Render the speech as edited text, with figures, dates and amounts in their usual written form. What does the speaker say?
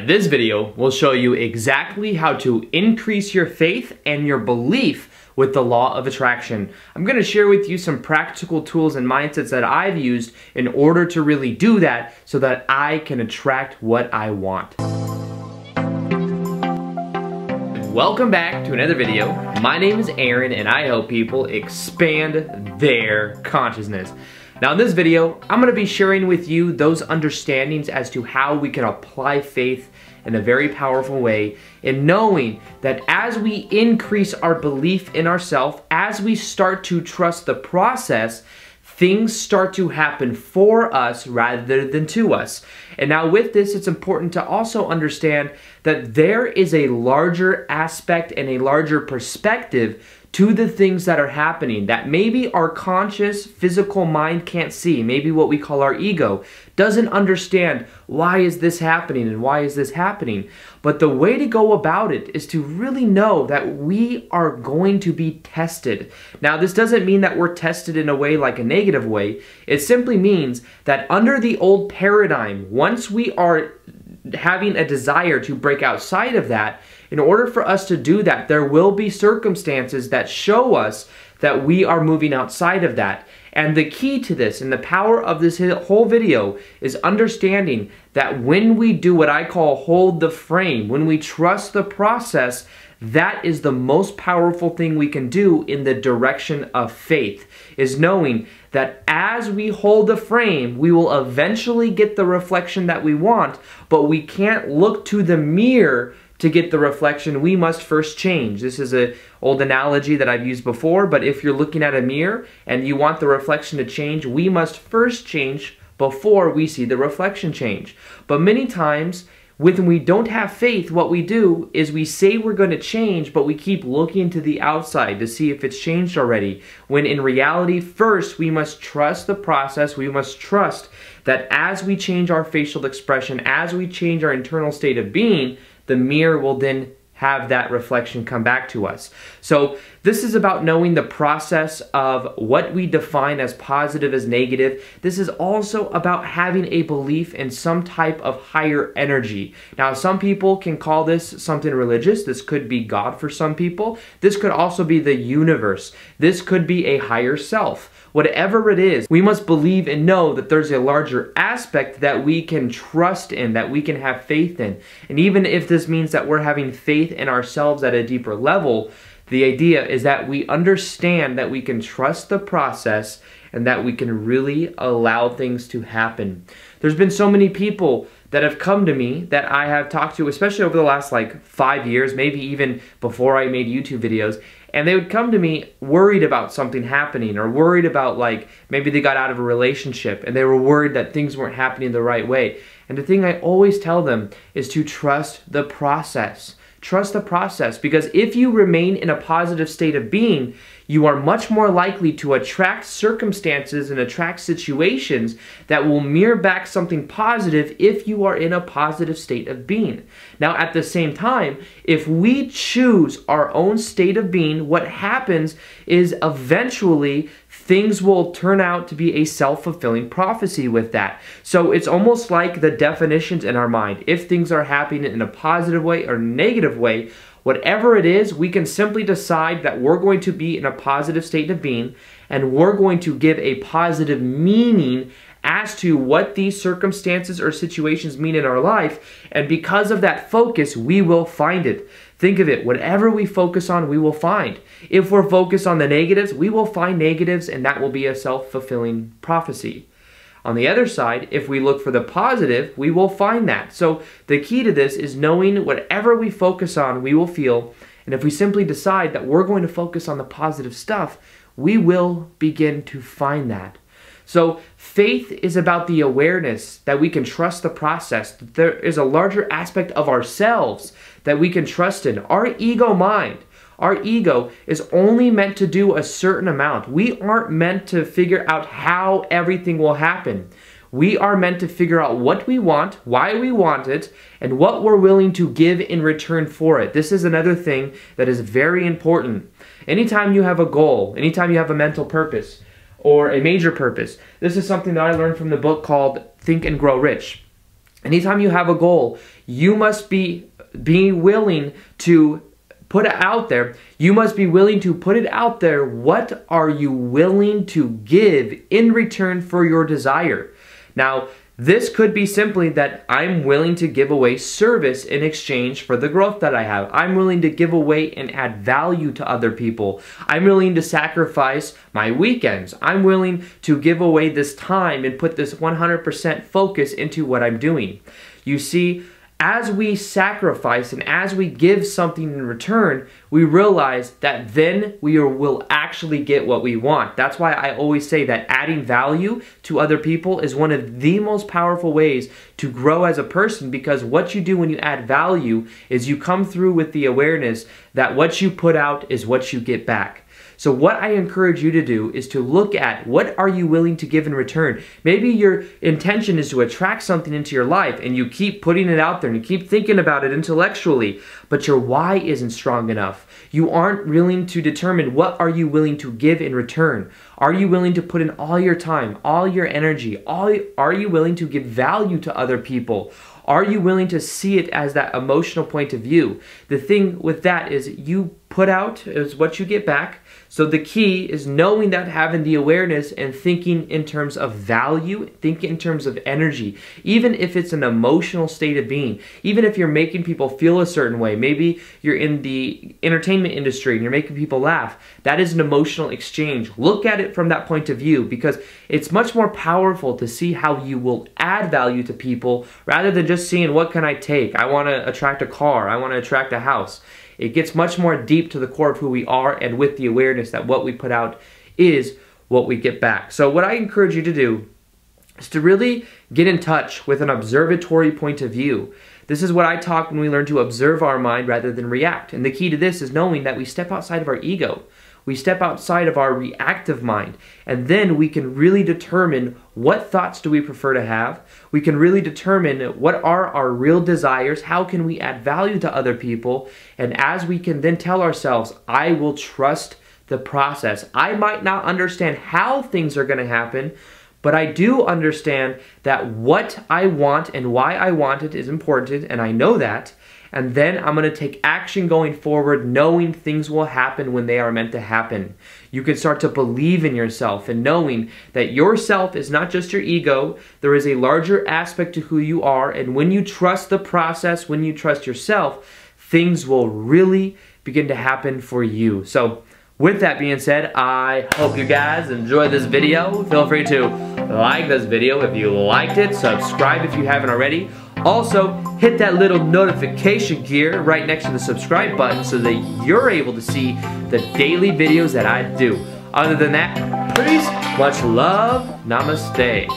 This video will show you exactly how to increase your faith and your belief with the law of attraction. I'm going to share with you some practical tools and mindsets that I've used in order to really do that so that I can attract what I want. Welcome back to another video. My name is Aaron and I help people expand their consciousness. Now in this video, I'm going to be sharing with you those understandings as to how we can apply faith in a very powerful way, in knowing that as we increase our belief in ourselves, as we start to trust the process, things start to happen for us rather than to us. And now with this, it's important to also understand that there is a larger aspect and a larger perspective to the things that are happening that maybe our conscious physical mind can't see. Maybe what we call our ego doesn't understand, why is this happening and why is this happening? But the way to go about it is to really know that we are going to be tested. Now this doesn't mean that we're tested in a way like a negative way. It simply means that under the old paradigm, once we are having a desire to break outside of that, in order for us to do that, there will be circumstances that show us that we are moving outside of that. And the key to this and the power of this whole video is understanding that when we do what I call hold the frame, when we trust the process, that is the most powerful thing we can do in the direction of faith, is knowing that as we hold the frame, we will eventually get the reflection that we want, but we can't look to the mirror to get the reflection. We must first change. This is an old analogy that I've used before, but if you're looking at a mirror and you want the reflection to change, we must first change before we see the reflection change. But many times, when we don't have faith, what we do is we say we're going to change, but we keep looking to the outside to see if it's changed already. When in reality, first, we must trust the process. We must trust that as we change our facial expression, as we change our internal state of being, the mirror will then have that reflection come back to us. So this is about knowing the process of what we define as positive, as negative. This is also about having a belief in some type of higher energy. Now, some people can call this something religious. This could be God for some people. This could also be the universe. This could be a higher self. Whatever it is, we must believe and know that there's a larger aspect that we can trust in, that we can have faith in. And even if this means that we're having faith in ourselves at a deeper level, the idea is that we understand that we can trust the process and that we can really allow things to happen. There's been so many people that have come to me that I have talked to, especially over the last 5 years, maybe even before I made YouTube videos, and they would come to me worried about something happening, or worried about maybe they got out of a relationship and they were worried that things weren't happening the right way. And the thing I always tell them is to trust the process. Trust the process, because if you remain in a positive state of being, you are much more likely to attract circumstances and attract situations that will mirror back something positive if you are in a positive state of being. Now, at the same time, if we choose our own state of being, what happens is eventually things will turn out to be a self-fulfilling prophecy with that. So it's almost like the definitions in our mind. If things are happening in a positive way or negative way, whatever it is, we can simply decide that we're going to be in a positive state of being, and we're going to give a positive meaning as to what these circumstances or situations mean in our life. And because of that focus, we will find it. Think of it, whatever we focus on, we will find. If we're focused on the negatives, we will find negatives, and that will be a self-fulfilling prophecy. On the other side, if we look for the positive, we will find that. So the key to this is knowing whatever we focus on, we will feel. And if we simply decide that we're going to focus on the positive stuff, we will begin to find that. So faith is about the awareness that we can trust the process, that there is a larger aspect of ourselves that we can trust in. Our ego mind, our ego is only meant to do a certain amount. We aren't meant to figure out how everything will happen. We are meant to figure out what we want, why we want it, and what we're willing to give in return for it. This is another thing that is very important. Anytime you have a goal, anytime you have a mental purpose, or a major purpose. This is something that I learned from the book called Think and Grow Rich. Anytime you have a goal, you must be willing to put it out there. You must be willing to put it out there. What are you willing to give in return for your desire? Now, this could be simply that I'm willing to give away service in exchange for the growth that I have. I'm willing to give away and add value to other people. I'm willing to sacrifice my weekends. I'm willing to give away this time and put this 100% focus into what I'm doing. You see, as we sacrifice and as we give something in return, we realize that then we will actually get what we want. That's why I always say that adding value to other people is one of the most powerful ways to grow as a person, because what you do when you add value is you come through with the awareness that what you put out is what you get back. So what I encourage you to do is to look at what are you willing to give in return. Maybe your intention is to attract something into your life and you keep putting it out there and you keep thinking about it intellectually, but your why isn't strong enough. You aren't willing to determine what are you willing to give in return. Are you willing to put in all your time, all your energy? Are you willing to give value to other people? Are you willing to see it as that emotional point of view? The thing with that is you put out is what you get back. So the key is knowing that, having the awareness and thinking in terms of value, thinking in terms of energy, even if it's an emotional state of being, even if you're making people feel a certain way, maybe you're in the entertainment industry and you're making people laugh, that is an emotional exchange. Look at it from that point of view, because it's much more powerful to see how you will add value to people rather than just seeing what can I take. I want to attract a car, I want to attract a house. It gets much more deep to the core of who we are, and with the awareness that what we put out is what we get back. So what I encourage you to do is to really get in touch with an observatory point of view. This is what I talk when we learn to observe our mind rather than react. And the key to this is knowing that we step outside of our ego. We step outside of our reactive mind, and then we can really determine what thoughts do we prefer to have. We can really determine what are our real desires, how can we add value to other people, and as we can then tell ourselves, I will trust the process. I might not understand how things are going to happen, but I do understand that what I want and why I want it is important, and I know that. And then I'm going to take action going forward, knowing things will happen when they are meant to happen. You can start to believe in yourself and knowing that yourself is not just your ego. There is a larger aspect to who you are. And when you trust the process, when you trust yourself, things will really begin to happen for you. So with that being said, I hope you guys enjoyed this video. Feel free to like this video if you liked it. Subscribe if you haven't already. Also, hit that little notification gear right next to the subscribe button so that you're able to see the daily videos that I do. Other than that, peace, much love, namaste.